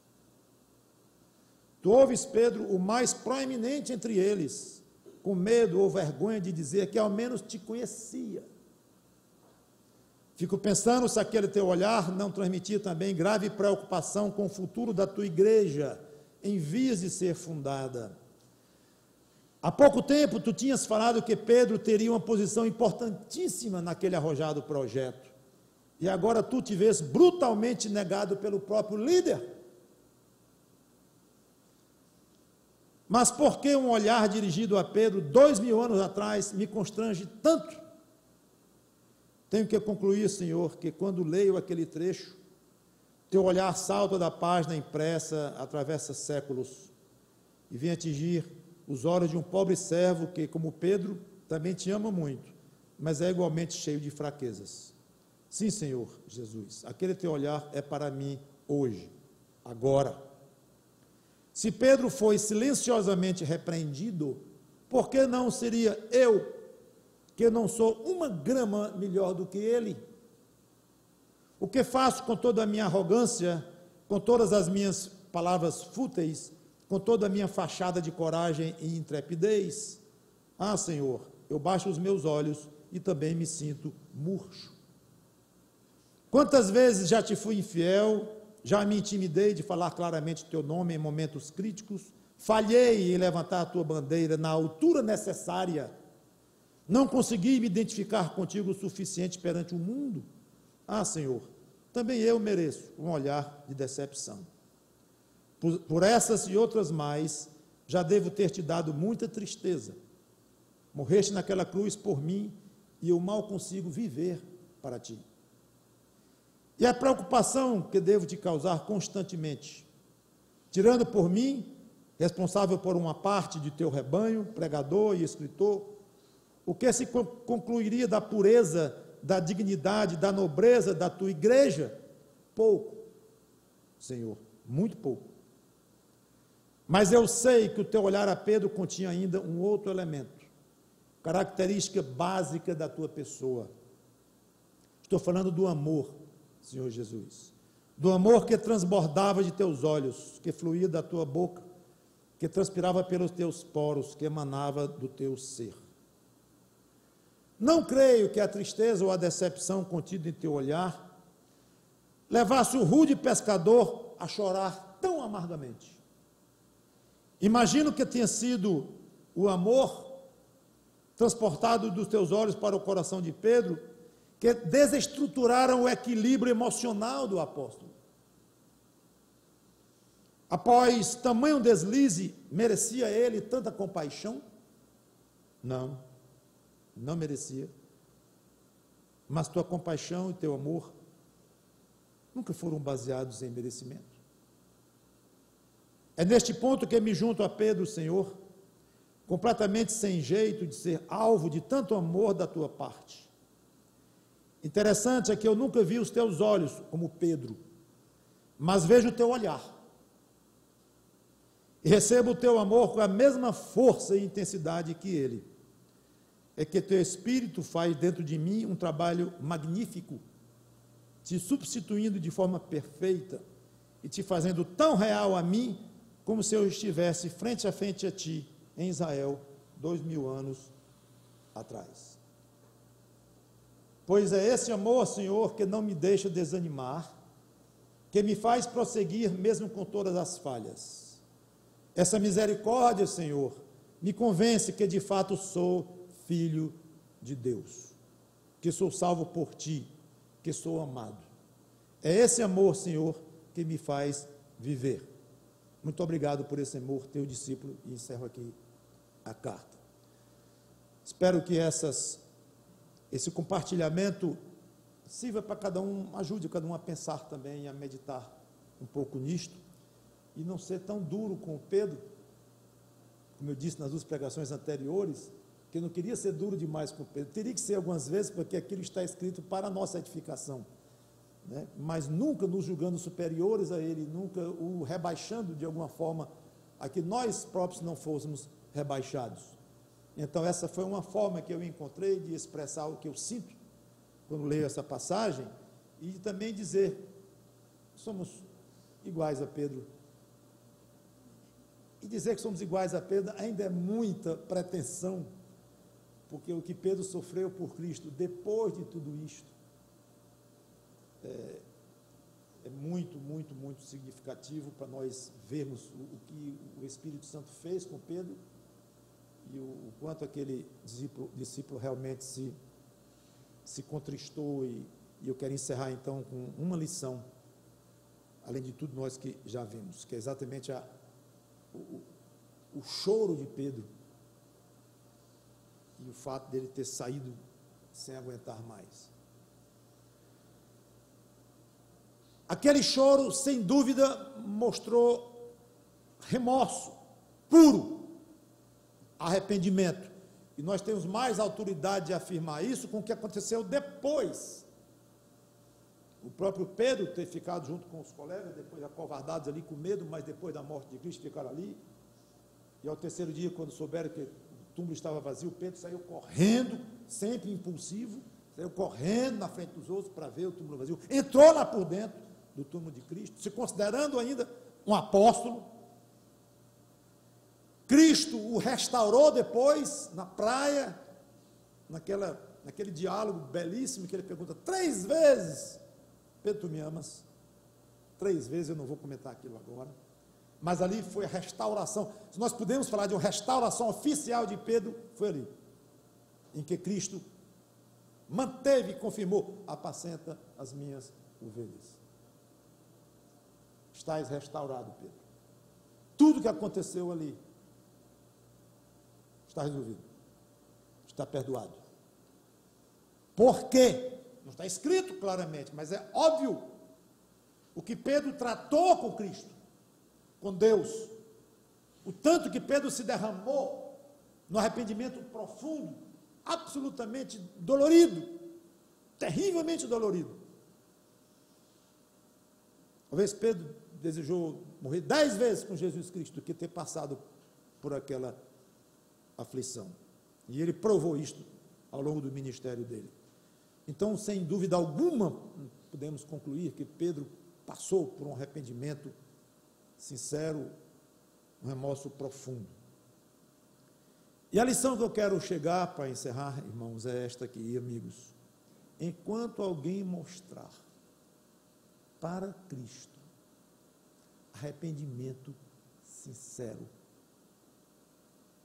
Tu ouves Pedro, o mais proeminente entre eles, com medo ou vergonha de dizer que ao menos te conhecia. Fico pensando se aquele teu olhar não transmitia também grave preocupação com o futuro da tua igreja, em vias de ser fundada. Há pouco tempo tu tinhas falado que Pedro teria uma posição importantíssima naquele arrojado projeto. E agora tu te vês brutalmente negado pelo próprio líder. Mas por que um olhar dirigido a Pedro 2000 anos atrás me constrange tanto? Tenho que concluir, Senhor, que quando leio aquele trecho, teu olhar salta da página impressa, atravessa séculos, e vem atingir os olhos de um pobre servo que, como Pedro, também te ama muito, mas é igualmente cheio de fraquezas. Sim, Senhor Jesus, aquele teu olhar é para mim hoje, agora. Se Pedro foi silenciosamente repreendido, por que não seria eu, que não sou uma grama melhor do que ele? O que faço com toda a minha arrogância, com todas as minhas palavras fúteis, com toda a minha fachada de coragem e intrepidez? Ah, Senhor, eu baixo os meus olhos e também me sinto murcho. Quantas vezes já te fui infiel, já me intimidei de falar claramente o teu nome em momentos críticos, falhei em levantar a tua bandeira na altura necessária, não consegui me identificar contigo o suficiente perante o mundo. Ah, Senhor, também eu mereço um olhar de decepção. Por essas e outras mais, já devo ter te dado muita tristeza. Morreste naquela cruz por mim e eu mal consigo viver para ti. E a preocupação que devo te causar constantemente, tirando por mim, responsável por uma parte de teu rebanho, pregador e escritor, o que se concluiria da pureza, da dignidade, da nobreza da tua igreja? Pouco, Senhor, muito pouco. Mas eu sei que o teu olhar a Pedro continha ainda um outro elemento, característica básica da tua pessoa. Estou falando do amor, Senhor Jesus, do amor que transbordava de teus olhos, que fluía da tua boca, que transpirava pelos teus poros, que emanava do teu ser. Não creio que a tristeza ou a decepção contida em teu olhar levasse o rude pescador a chorar tão amargamente. Imagino que tenha sido o amor transportado dos teus olhos para o coração de Pedro, que desestruturaram o equilíbrio emocional do apóstolo. Após tamanho deslize, merecia ele tanta compaixão? Não, não merecia. Mas tua compaixão e teu amor nunca foram baseados em merecimento. É neste ponto que me junto a Pedro, Senhor, completamente sem jeito de ser alvo de tanto amor da tua parte. Interessante é que eu nunca vi os teus olhos como Pedro, mas vejo o teu olhar. E recebo o teu amor com a mesma força e intensidade que ele. É que teu Espírito faz dentro de mim um trabalho magnífico, te substituindo de forma perfeita e te fazendo tão real a mim, como se eu estivesse frente a frente a ti, em Israel, 2000 anos atrás. Pois é esse amor, Senhor, que não me deixa desanimar, que me faz prosseguir mesmo com todas as falhas. Essa misericórdia, Senhor, me convence que de fato sou filho de Deus, que sou salvo por ti, que sou amado. É esse amor, Senhor, que me faz viver. Muito obrigado por esse amor, teu discípulo, e encerro aqui a carta. Espero que esse compartilhamento sirva para cada um, ajude cada um a pensar também, a meditar um pouco nisto, e não ser tão duro com o Pedro, como eu disse nas duas pregações anteriores, que eu não queria ser duro demais com o Pedro, teria que ser algumas vezes, porque aquilo está escrito para a nossa edificação, né? Mas nunca nos julgando superiores a ele, nunca o rebaixando de alguma forma, a que nós próprios não fôssemos rebaixados. Então essa foi uma forma que eu encontrei de expressar o que eu sinto quando leio essa passagem, e de também dizer, somos iguais a Pedro. E dizer que somos iguais a Pedro ainda é muita pretensão, porque o que Pedro sofreu por Cristo depois de tudo isto é muito, muito, muito significativo para nós vermos o que o Espírito Santo fez com Pedro e o quanto aquele discípulo realmente se contristou. E eu quero encerrar então com uma lição, além de tudo nós que já vimos, que é exatamente o choro de Pedro e o fato dele ter saído sem aguentar mais. Aquele choro, sem dúvida, mostrou remorso puro, arrependimento. E nós temos mais autoridade de afirmar isso com o que aconteceu depois. O próprio Pedro ter ficado junto com os colegas, depois acovardados ali com medo, mas depois da morte de Cristo ficaram ali. E ao terceiro dia, quando souberam que o túmulo estava vazio, Pedro saiu correndo, sempre impulsivo, saiu correndo na frente dos outros para ver o túmulo vazio. Entrou lá por dentro do túmulo de Cristo, se considerando ainda um apóstolo. Cristo o restaurou depois, na praia, naquele diálogo belíssimo que ele pergunta 3 vezes, Pedro, tu me amas? 3 vezes, eu não vou comentar aquilo agora, mas ali foi a restauração. Se nós podemos falar de uma restauração oficial de Pedro, foi ali, em que Cristo manteve e confirmou: apacenta as minhas ovelhas. Estás restaurado, Pedro. Tudo que aconteceu ali está resolvido, está perdoado. Por quê? Não está escrito claramente, mas é óbvio o que Pedro tratou com Cristo, com Deus, o tanto que Pedro se derramou no arrependimento profundo, absolutamente dolorido, terrivelmente dolorido. Talvez Pedro desejou morrer 10 vezes com Jesus Cristo do que ter passado por aquela aflição. E ele provou isto ao longo do ministério dele. Então, sem dúvida alguma, podemos concluir que Pedro passou por um arrependimento sincero, um remorso profundo. E a lição que eu quero chegar para encerrar, irmãos, é esta aqui, amigos. Enquanto alguém mostrar para Cristo arrependimento sincero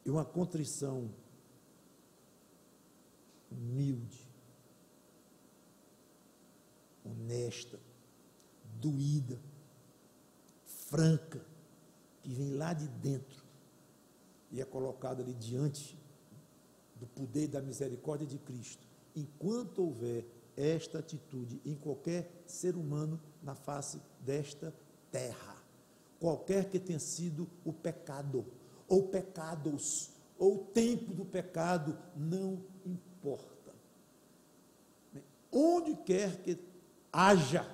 e uma contrição humilde, honesta, doída, franca, que vem lá de dentro e é colocada ali diante do poder e da misericórdia de Cristo, enquanto houver esta atitude em qualquer ser humano na face desta terra, qualquer que tenha sido o pecado, ou pecados, ou o tempo do pecado, não importa. Onde quer que haja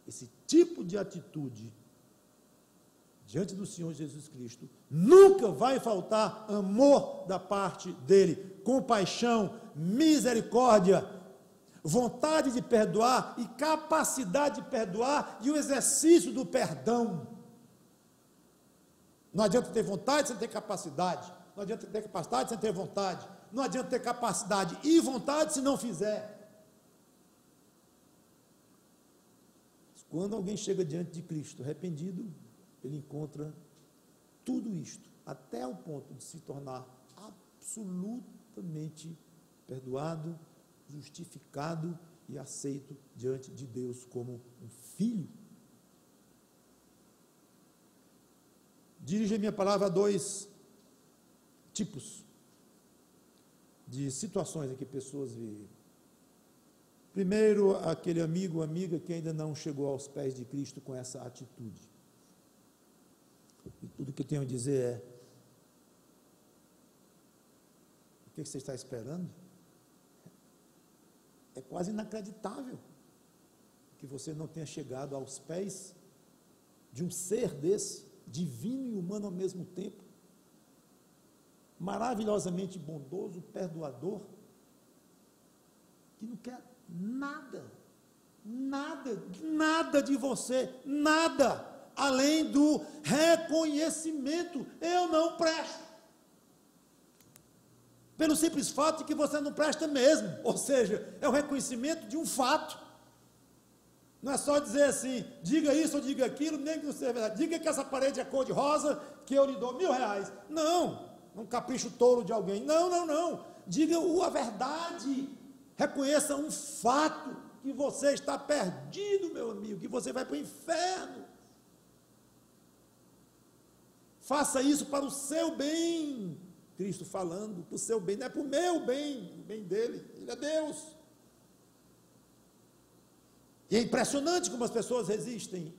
esse tipo de atitude diante do Senhor Jesus Cristo, nunca vai faltar amor da parte dele, compaixão, misericórdia, vontade de perdoar e capacidade de perdoar e o exercício do perdão. Não adianta ter vontade sem ter capacidade, não adianta ter capacidade sem ter vontade, não adianta ter capacidade e vontade se não fizer. Quando alguém chega diante de Cristo arrependido, ele encontra tudo isto, até o ponto de se tornar absolutamente perdoado, justificado e aceito diante de Deus como um filho. Dirijo a minha palavra a 2 tipos de situações em que pessoas vivem. Primeiro, aquele amigo ou amiga que ainda não chegou aos pés de Cristo com essa atitude. E tudo que eu tenho a dizer é: o que você está esperando? É quase inacreditável. que você não tenha chegado aos pés de um ser desse, divino e humano ao mesmo tempo, maravilhosamente bondoso, perdoador, que não quer nada, nada de você, nada, além do reconhecimento: eu não presto. Pelo simples fato de que você não presta mesmo, ou seja, é o reconhecimento de um fato. Não é só dizer assim, diga isso ou diga aquilo, nem que não seja verdade, diga que essa parede é cor de rosa, que eu lhe dou R$1.000. Não, um capricho tolo de alguém, não, diga a verdade, reconheça um fato, que você está perdido, meu amigo, que você vai para o inferno. Faça isso para o seu bem, Cristo falando, para o seu bem, não é para o meu bem, o bem dele, ele é Deus. E é impressionante como as pessoas resistem.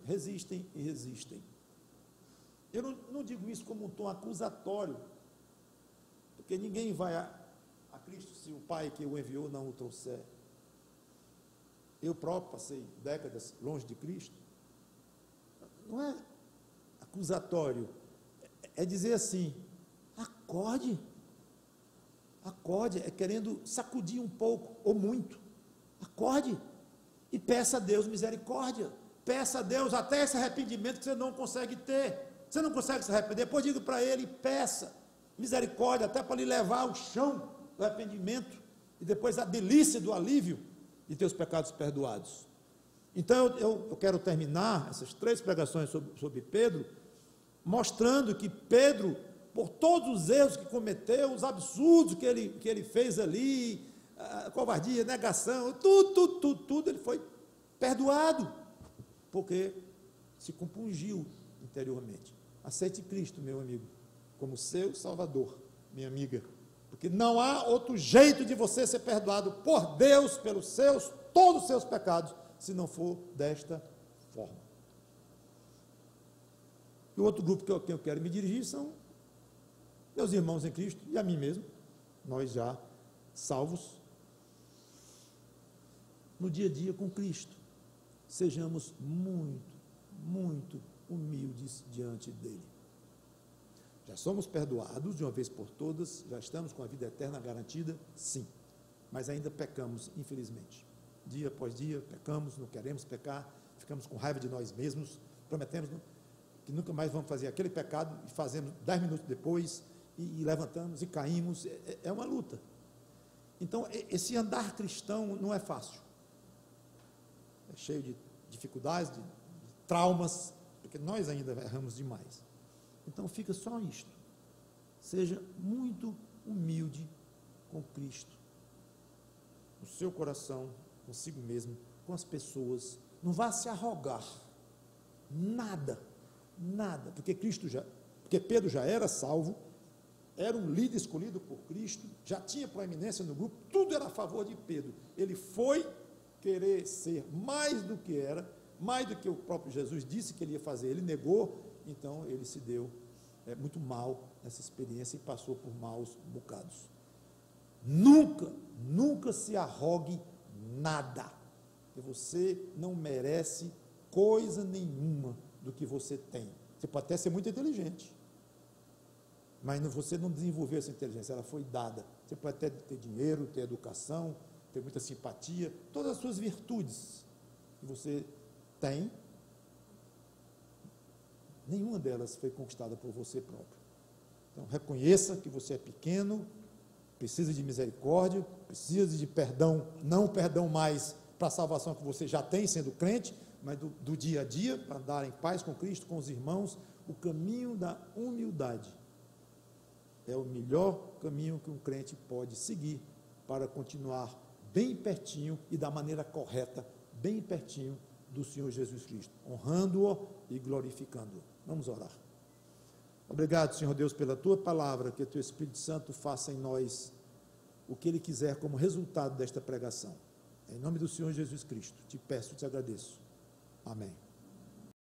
Eu não digo isso como um tom acusatório, porque ninguém vai a Cristo se o Pai que o enviou não o trouxer. Eu próprio passei décadas longe de Cristo. Não é acusatório, é dizer assim: acorde, é querendo sacudir um pouco, ou muito, acorde, e peça a Deus misericórdia, peça a Deus até esse arrependimento que você não consegue ter, você não consegue se arrepender, depois diga para Ele, peça misericórdia, até para lhe levar ao chão do arrependimento, e depois a delícia do alívio de ter os pecados perdoados. Então eu quero terminar essas 3 pregações sobre Pedro, mostrando que Pedro, por todos os erros que cometeu, os absurdos que ele fez ali, a covardia, negação, tudo, ele foi perdoado, porque se compungiu interiormente. Aceite Cristo, meu amigo, como seu Salvador, minha amiga, porque não há outro jeito de você ser perdoado por Deus, todos os seus pecados, se não for desta forma. E o outro grupo que eu quero me dirigir são meus irmãos em Cristo e a mim mesmo, nós já salvos. No dia a dia com Cristo, sejamos muito humildes diante dele. Já somos perdoados de uma vez por todas, já estamos com a vida eterna garantida, sim, mas ainda pecamos, infelizmente. Dia após dia, pecamos, não queremos pecar, ficamos com raiva de nós mesmos, prometemos que nunca mais vamos fazer aquele pecado, e fazemos 10 minutos depois, e levantamos e caímos, é uma luta. Então, esse andar cristão não é fácil, é cheio de dificuldades, de traumas, porque nós ainda erramos demais. Então fica só isto: seja muito humilde com Cristo, no seu coração, consigo mesmo, com as pessoas. Não vá se arrogar nada, porque Pedro já era salvo, era um líder escolhido por Cristo, já tinha proeminência no grupo, tudo era a favor de Pedro. Ele foi querer ser mais do que era, mais do que o próprio Jesus disse que ele ia fazer, ele negou. Então ele se deu muito mal nessa experiência e passou por maus bocados. Nunca se arrogue nada, porque você não merece coisa nenhuma do que você tem. Você pode até ser muito inteligente, mas você não desenvolveu essa inteligência, ela foi dada. Você pode até ter dinheiro, ter educação, ter muita simpatia, todas as suas virtudes que você tem, nenhuma delas foi conquistada por você próprio. Então, reconheça que você é pequeno, precisa de misericórdia, precisa de perdão, não perdão mais para a salvação que você já tem sendo crente, mas do dia a dia, para andar em paz com Cristo, com os irmãos. O caminho da humildade é o melhor caminho que um crente pode seguir para continuar bem pertinho e da maneira correta, bem pertinho do Senhor Jesus Cristo, honrando-o e glorificando-o. Vamos orar. Obrigado, Senhor Deus, pela Tua palavra, que o Teu Espírito Santo faça em nós o que Ele quiser como resultado desta pregação. Em nome do Senhor Jesus Cristo, te peço e te agradeço. Amém.